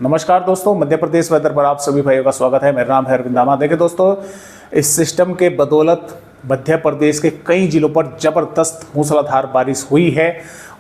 नमस्कार दोस्तों, मध्य प्रदेश वेदर पर आप सभी भाइयों का स्वागत है। मेरा नाम है अरविंद दामा। देखिए दोस्तों, इस सिस्टम के बदौलत मध्य प्रदेश के कई जिलों पर जबरदस्त मूसलाधार बारिश हुई है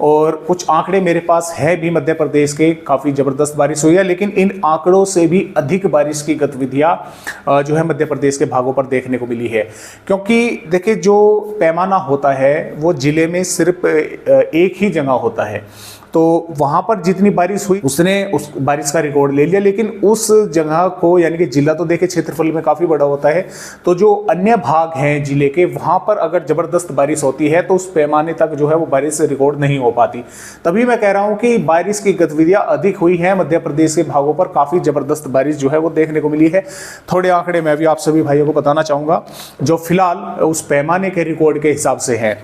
और कुछ आंकड़े मेरे पास है भी मध्य प्रदेश के, काफ़ी ज़बरदस्त बारिश हुई है। लेकिन इन आंकड़ों से भी अधिक बारिश की गतिविधियां जो है मध्य प्रदेश के भागों पर देखने को मिली है। क्योंकि देखिए, जो पैमाना होता है वो जिले में सिर्फ एक ही जगह होता है, तो वहां पर जितनी बारिश हुई उसने उस बारिश का रिकॉर्ड ले लिया। लेकिन उस जगह को, यानी कि जिला तो देखिए क्षेत्रफल में काफ़ी बड़ा होता है, तो जो अन्य भाग हैं जिले के, वहां पर अगर ज़बरदस्त बारिश होती है तो उस पैमाने तक जो है वो बारिश रिकॉर्ड नहीं हो पाती। तभी मैं कह रहा हूं कि बारिश की गतिविधियां अधिक हुई हैं मध्य प्रदेश के भागों पर, काफ़ी ज़बरदस्त बारिश जो है वो देखने को मिली है। थोड़े आंकड़े मैं भी आप सभी भाइयों को बताना चाहूँगा जो फिलहाल उस पैमाने के रिकॉर्ड के हिसाब से है।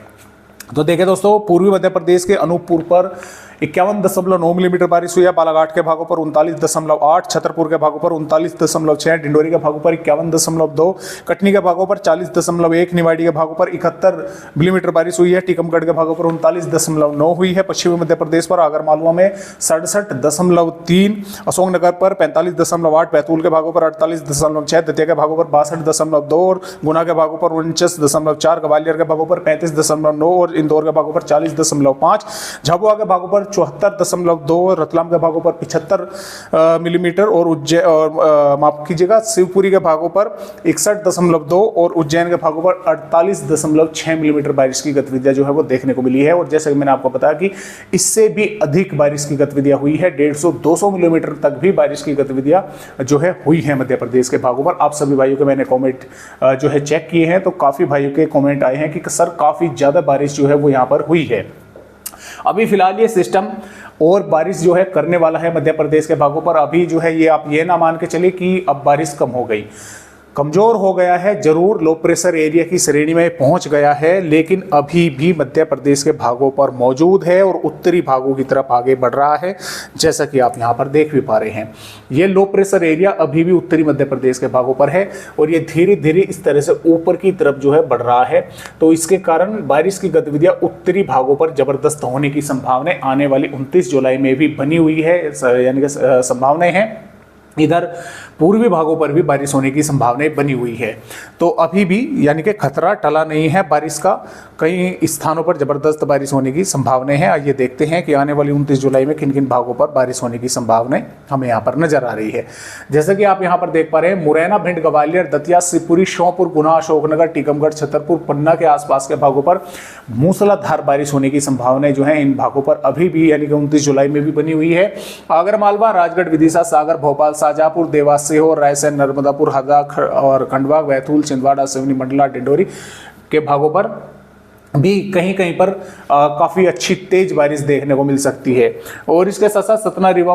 तो देखिए दोस्तों, पूर्वी मध्य प्रदेश के अनूपपुर पर 51.9 मिलीमीटर बारिश हुई है, बालाघाट के भागों पर 39.8, छतरपुर के भागों पर 39.6, डिंडोरी के भागों पर 51.2, कटनी के भागों पर 40.1, निवाड़ी के भागों पर 71 मिलीमीटर बारिश हुई है, टीकमगढ़ के भागों पर 39.9 हुई है, पश्चिमी मध्य प्रदेश पर आगरमालवा में 67.3, अशोकनगर पर 45.8, बैतूल के भागों पर 48.6, दतिया के भागों पर 62.2 और गुना के भागों पर 49.4, ग्वालियर के भागों पर 35.9 और इंदौर के भागों पर 40.5, झाबुआ के भागों पर 74.2, रतलाम के भागों पर 75 मिलीमीटर और माफ कीजिएगा, शिवपुरी के भागों पर 61.2 और उज्जैन के भागों पर 48.6 मिलीमीटर बारिश की गतिविधियां जो है वो देखने को मिली है। और जैसे कि मैंने आपको बताया कि इससे भी अधिक बारिश की गतिविधियां हुई है, 150-200 मिलीमीटर तक भी बारिश की गतिविधियां जो है हुई है मध्य प्रदेश के भागों पर। आप सभी भाइयों के मैंने कॉमेंट जो है चेक किए हैं, तो काफी भाइयों के कॉमेंट आए हैं कि सर काफी ज्यादा बारिश जो है वो यहाँ पर हुई है। अभी फिलहाल ये सिस्टम और बारिश जो है करने वाला है मध्य प्रदेश के भागों पर। अभी जो है ये आप ये ना मान के चले कि अब बारिश कम हो गई, कमजोर हो गया है जरूर, लो प्रेशर एरिया की श्रेणी में पहुंच गया है, लेकिन अभी भी मध्य प्रदेश के भागों पर मौजूद है और उत्तरी भागों की तरफ आगे बढ़ रहा है, जैसा कि आप यहां पर देख भी पा रहे हैं। ये लो प्रेशर एरिया अभी भी उत्तरी मध्य प्रदेश के भागों पर है और ये धीरे धीरे इस तरह से ऊपर की तरफ जो है बढ़ रहा है। तो इसके कारण बारिश की गतिविधियां उत्तरी भागों पर जबरदस्त होने की संभावना आने वाली 29 जुलाई में भी बनी हुई है, यानी कि संभावनाएं हैं। इधर पूर्वी भागों पर भी बारिश होने की संभावनाएं बनी हुई है। तो अभी भी यानी कि खतरा टला नहीं है बारिश का, कई स्थानों पर जबरदस्त बारिश होने की संभावनाएं हैं। आइए देखते हैं कि आने वाली 29 जुलाई में किन किन भागों पर बारिश होने की संभावनाएं हमें यहाँ पर नजर आ रही है। जैसे कि आप यहाँ पर देख पा रहे हैं, मुरैना, भिंड, ग्वालियर, दतिया, शिवपुरी, श्योपुर, गुना, अशोकनगर, टीकमगढ़, छतरपुर, पन्ना के आसपास के भागों पर मूसलाधार बारिश होने की संभावनाएं जो है इन भागों पर अभी भी यानी कि 29 जुलाई में भी बनी हुई है। आगरमालवा, राजगढ़, विदिशा, सागर, भोपाल, शाजापुर, देवास, सीहोर, रायसेन, नर्मदापुर, हरदा और खंडवा, बैतूल, छिंदवाड़ा, सिवनी, मंडला, डिंडोरी के भागों पर भी कहीं कहीं पर काफ़ी अच्छी तेज बारिश देखने को मिल सकती है। और इसके साथ साथ सतना, रीवा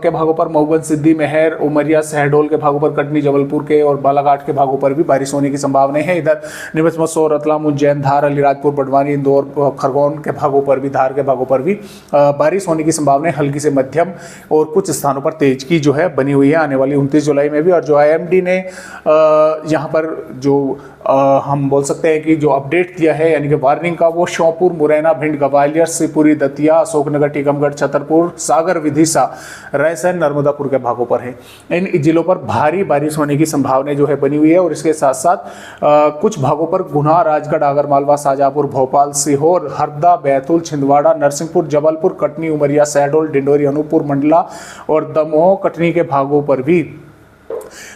के भागों पर मऊगन, सिद्धि, महर, उमरिया, शहडोल के भागों पर, कटनी, जबलपुर के और बालाघाट के भागों पर भी बारिश होने की संभावना है। इधर नीमच, मसौर, रतलाम, उज्जैन, धार, अलीराजपुर, बड़वानी, इंदौर, खरगोन के भागों पर भी, धार के भागों पर भी बारिश होने की संभावना है, हल्की से मध्यम और कुछ स्थानों पर तेज की जो है बनी हुई है आने वाली 29 जुलाई में भी। और जो IMD ने यहाँ पर जो हम बोल सकते हैं कि जो अपडेट दिया है यानी कि वार्निंग का, वो श्योपुर, मुरैना, भिंड, ग्वालियर, शिवपुरी, दतिया, अशोकनगर, टीकमगढ़, छतरपुर, सागर, विदिशा, रायसेन, नर्मदापुर के भागों पर है। इन जिलों पर भारी बारिश होने की संभावना जो है बनी हुई है। और इसके साथ साथ कुछ भागों पर गुना, राजगढ़, आगरमालवा, शाजापुर, भोपाल, सीहोर, हरदा, बैतूल, छिंदवाड़ा, नरसिंहपुर, जबलपुर, कटनी, उमरिया, शहडोल, डिंडोरी, अनूपपुर, मंडला और दमोह, कटनी के भागों पर भी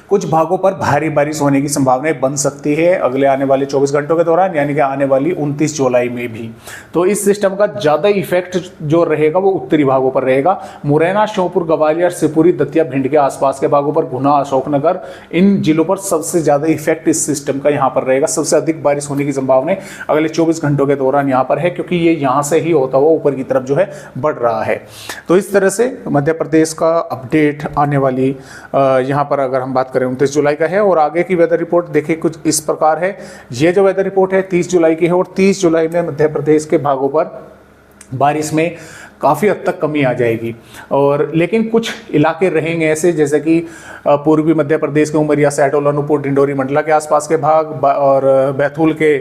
कुछ भागों पर भारी बारिश होने की संभावनाएं बन सकती है अगले आने वाले 24 घंटों के दौरान, यानी कि आने वाली 29 जुलाई में भी। तो इस सिस्टम का ज्यादा इफेक्ट जो रहेगा वो उत्तरी भागों पर रहेगा। मुरैना, श्योपुर, ग्वालियर, शिवपुरी, दतिया, भिंड के आसपास के भागों पर, गुना, अशोकनगर, इन जिलों पर सबसे ज्यादा इफेक्ट इस सिस्टम का यहाँ पर रहेगा। सबसे अधिक बारिश होने की संभावना अगले 24 घंटों के दौरान यहाँ पर है, क्योंकि ये यहाँ से ही होता हुआ ऊपर की तरफ जो है बढ़ रहा है। तो इस तरह से मध्य प्रदेश का अपडेट आने वाली यहाँ पर अगर हम बात करें 29 जुलाई का है। और आगे की वेदर रिपोर्ट देखिए कुछ इस प्रकार है। ये जो वेदर रिपोर्ट है 30 जुलाई की है और 30 जुलाई में मध्य प्रदेश के भागों पर बारिश में काफ़ी हद तक कमी आ जाएगी। और लेकिन कुछ इलाके रहेंगे ऐसे, जैसे कि पूर्वी मध्य प्रदेश के उमरिया, सैटोल, अनूपपुर, डिंडोरी, मंडला के आसपास के भाग और बैतूल के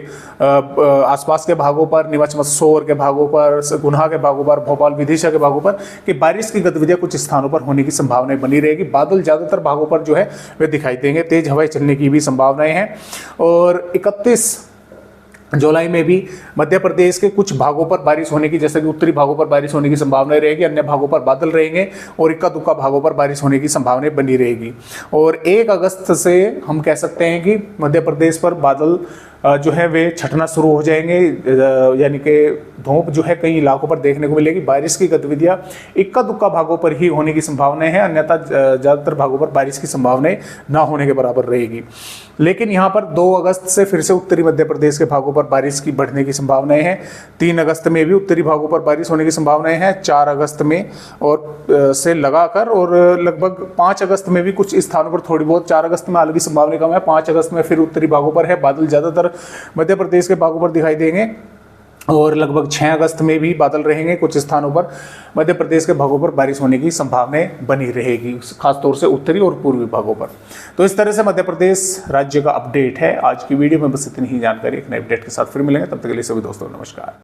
आसपास के भागों पर, नीमच मंदसौर के भागों पर, गुना के भागों पर, भोपाल, विदिशा के भागों पर कि बारिश की गतिविधियां कुछ स्थानों पर होने की संभावनाएं बनी रहेगी। बादल ज़्यादातर भागों पर जो है वे दिखाई देंगे। तेज हवाएं चलने की भी संभावनाएं हैं। और 31 जुलाई में भी मध्य प्रदेश के कुछ भागों पर बारिश होने की, जैसे कि उत्तरी भागों पर बारिश होने की संभावना रहेगी, अन्य भागों पर बादल रहेंगे और इक्का दुक्का भागों पर बारिश होने की संभावनाएं बनी रहेगी। और 1 अगस्त से हम कह सकते हैं कि मध्य प्रदेश पर बादल जो है वे छटना शुरू हो जाएंगे, यानी कि धूप जो है कई इलाकों पर देखने को मिलेगी। बारिश की गतिविधियां इक्का दुक्का भागों पर ही होने की संभावनाएं हैं, अन्यथा ज़्यादातर भागों पर बारिश की संभावनाएं ना होने के बराबर रहेगी। लेकिन यहाँ पर 2 अगस्त से फिर से उत्तरी मध्य प्रदेश के भागों पर बारिश की बढ़ने की संभावनाएं हैं। 3 अगस्त में भी उत्तरी भागों पर बारिश होने की संभावनाएं हैं। 4 अगस्त में और से लगाकर और लगभग 5 अगस्त में भी कुछ स्थानों पर थोड़ी बहुत, 4 अगस्त में हालांकि संभावना कम है, 5 अगस्त में फिर उत्तरी भागों पर है। बादल ज़्यादातर मध्य प्रदेश के भागों पर दिखाई देंगे और लगभग 6 अगस्त में भी बादल रहेंगे। कुछ स्थानों पर मध्य प्रदेश के भागों पर बारिश होने की संभावनाएं बनी रहेगी, खासतौर से उत्तरी और पूर्वी भागों पर। तो इस तरह से मध्य प्रदेश राज्य का अपडेट है। आज की वीडियो में बस इतनी ही जानकारी। एक नए अपडेट के साथ फिर मिलेंगे, तब तक के लिए सभी दोस्तों नमस्कार।